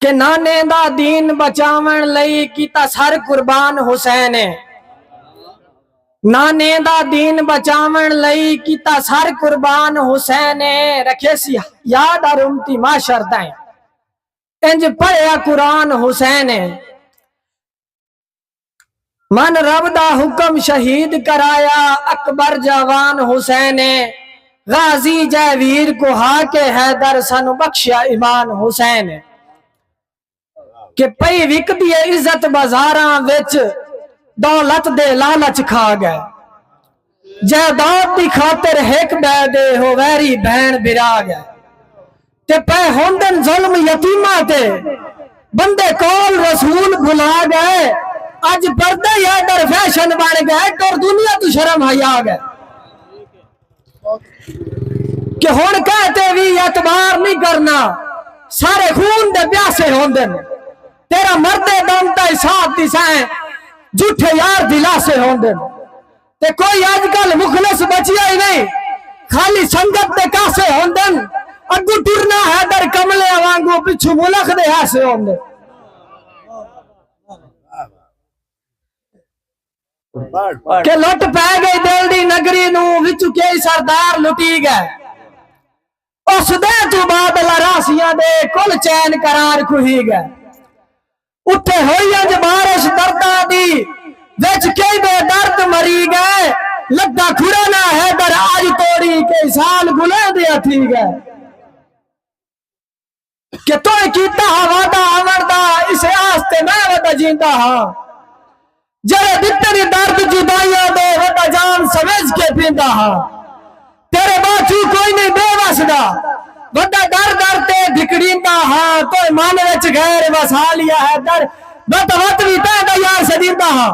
कि नाने दा दीन बचावन लई कीता सर कुर्बान हुसैन। नाने दा दीन बचावन लई कीता सर कुर्बान हुसैन। रखे सी याद और उम्मती माशर ताईं इंज पढ़िया कुरान हुसैन। मन रब दा हुक्म शहीद कराया अकबर जवान हुसैन। गाजी जय वीर को हाके हैदर सानू बख्शिया ईमान हुसैन। कि पई विकदी इज्जत बाजारां विच दौलत दे लालच खा गए। जायदाद दी खातिर हिक बै दे हो वैरी भैन बिरा गए। ते पे होंदन जुल्म यतीमा ते बंदे कोल रसूल भुला गए। अज पर्दे यादर फैशन बन गए और दुनिया तो शर्म हया गए। कि हुण कहते भी एतबार नहीं करना सारे खून दे प्यासे होंदन। तेरा मरदे दम ताई साथ दिसाएं झूठे यार दिलासे होंदन। ते कोई आजकल मुखलस बचिया ही नहीं खाली संगत दे कासे होंदन। अगू टुरना है दर कमले वांगू पिछू मुलख दे हासे होंदन। के लुट पै गई दिल दी नगरी नू विचू के सरदार लुटी गए। उस दे तू बादल रासियां दे कुल चैन करार खुही गए। उठे होई अज बारिश दर्दा दी विच कई बेदर्द मरी गए। लगा खुराना है दर आज तोड़ी के साल गुले दे थी गए। कि तो कीता वादा अमरदा इस आस्ते मैं वदा जींदा हां। जरे दित्तरी दर्द जुदाइयां दे वदा जान समझ के पींदा हां। तेरे बाचू कोई नहीं बेवसदा वदा दर दर ते धिकड़ींदा हां। तो मन विच गैर वसा लिया है दर बत वत भी पैदा यार सदींदा हां।